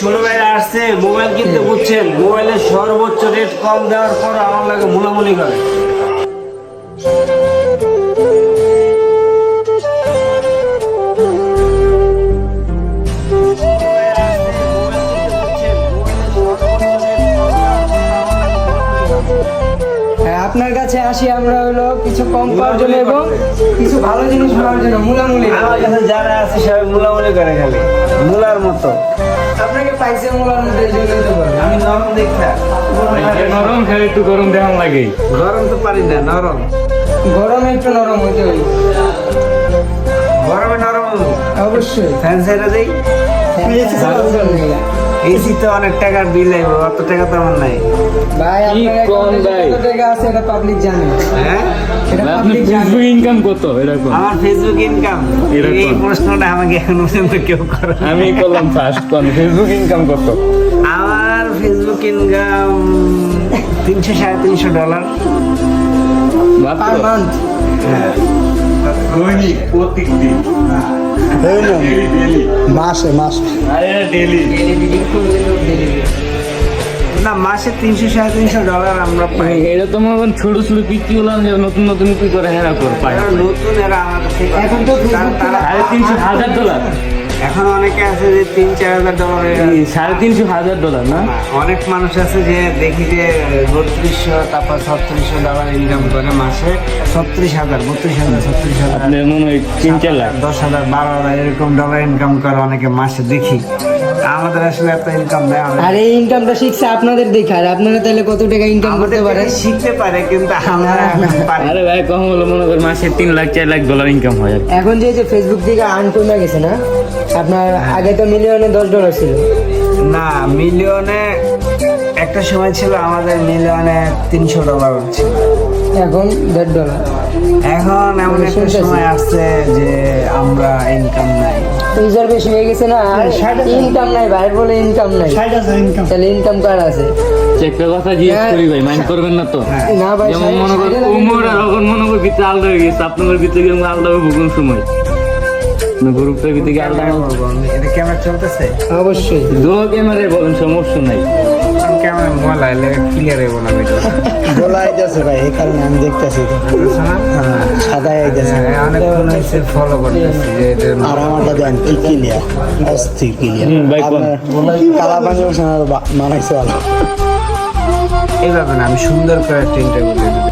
ছোট ভাইরা আসছে মোবাইল কিনতে, বুঝছেন, মোবাইলের সর্বোচ্চ রেট কম দেওয়ার পর আমার লাগে মুলামুলি করে। আপনার কাছে আসি আমরা হলো কিছু কম পাওয়ার জন্য এবং কিছু ভালো জিনিস পাওয়ার জন্য মুলামুলি। আমার কাছে যারা আছে সবাই মুলামুলি করে, খালি মুলার মতো। আপনাকে পাইছে মুলার মতো এই জন্য তো বলেন। আমি নরম দেখা, নরম খেলে একটু গরম দেখান লাগে। গরম তো পারি না, নরম। গরমে একটু নরম হইতে হবে, গরমে নরম অবশ্যই। ফ্যান ছেড়ে দেই। এসি তো অনেক টাকার বিল আইব, অত টাকা তো আমার নাই। ভাই আপনার অ্যাকাউন্টে কত টাকা আছে এটা পাবলিক জানে। হ্যাঁ, এটা আপনার পাবলিক জানে। ফেসবুক ইনকাম কত এরকম? আমার ফেসবুক ইনকাম, এরকম। এই প্রশ্নটা আমাকে এখন পর্যন্ত কেউ করে না। আমি করলাম ফার্স্ট কোন ফেসবুক ইনকাম কত? আমার ফেসবুক ইনকাম $300-350। Per month. হ্যাঁ, দৈনিক প্রত্যেকদিন মাসে মাসে আরে ডেইলি না, মাসে $300-350 আমরা পাই। এটা তো মনে করেন ছোট ছোট পিচি হলাম যে নতুন নতুন কি করে হেরা কর পায়। যারা নতুন এরা আমাদের থেকে এখন তো ফেসবুক তারা- $350,000 এখন অনেকে আছে যে $3,000-4,000 $350,000 না? অনেক মানুষ আছে যে দেখি যে $3200 তারপর $3600 ইনকাম করে মাসে। 36,000, 32,000, 36,000, আপনার মনে হয় 3-4 লাখ। 10,000, 12,000 এরকম ডলার ইনকাম করে অনেকে মাসে দেখি। আমাদের আসলে এত ইনকাম নেই। আর এই ইনকামটা শিখছে আপনাদের দেখে। আর আপনারা তাহলে কত টাকা ইনকাম করতে আমাদের পারেন? থেকে শিখতে পারে কিন্তু আমরা পারি না। আরে ভাই কম হলো মনে করেন মাসে $3-4 লাখ ইনকাম হয় আর কি। এখন যে ফেসবুক থেকে আর্ন কমে গেছে না, আপনার আগে তো মিলিয়নে $10 ছিল। না, মিলিয়নে একটা সময় ছিল আমাদের মিলিয়নে $300 ছিল। এখন $1.5। এখন এমন একটা সময় আসছে যে আমরা ইনকাম নাই। ইউজার বেশি হয়ে গেছে না, আর ইনকাম নাই। ভাই বলে ইনকাম নাই, তাহলে ইনকাম কার আছে? একটা কথা জিজ্ঞেস করি ভাই, মাইন্ড করবেন না তো? না ভাই, যেমন মনে করেন সাইডে উমর আর এখন মনে করেন ভিতরে আলাদা হয়ে গেছে, আপনাদের ভিতরে কেমন আলাদা হবে কোন সময়? গ্রুপটার ভিতরে কি আলাদা এটা ক্যামেরা চলতেছে, অবশ্যই। দো ক্যামেরায় বলেন সমস্যা নাই। ক্যামেরা মোবাইল আইলে ক্লিয়ার হইব না ভিডিও। বলা আইতাছে ভাই, এই কারণে আমি দেখতেছি তো সাদা আইতাছে। অনেক ফোন হয়েছে ফলো করতেছি যে এটার আর আমারটা দেন কি ক্লিয়ার অস্থির ক্লিয়ার ভাই কোন কালা পানি মানাইছে ভালো এইভাবে না, আমি সুন্দর করে একটা ইন্টারভিউ দিয়ে দেবো।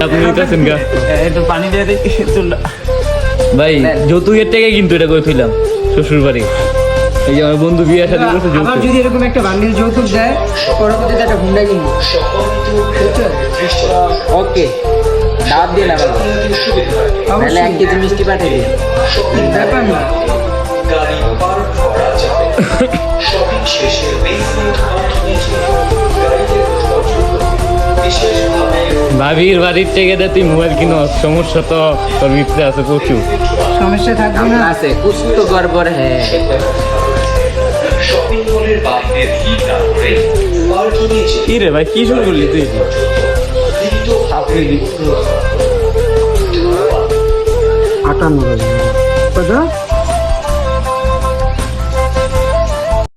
আপনি নিতেছেন গা? একটু পানি দিয়ে দিই চুলটা। ভাই যৌতুকের টাকা কিন্তু এটা করে ফেলাম শ্বশুর বাড়ি। এই যে আমার বন্ধু বিয়ে শাদী করছে আবার যৌতুক। যদি এরকম একটা বান্ডিল যৌতুক দেয়, পরবর্তীতে একটা হুন্ডা কিনবো। ওকে দাওয়াত দিয়ে না বাবা, তাহলে 1 কেজি মিষ্টি পাঠিয়ে দিন। ব্যাপার না। ভাবির বাড়ির থেকে দে তুই মোবাইল কিনো, সমস্যা তো তোর ভিতরে আছে প্রচুর। সমস্যা থাকবে না। আছে কুছ তো গড়বড় হ্যাঁ। কি রে ভাই, কি শুরু করলি তুই? $58,000 কত?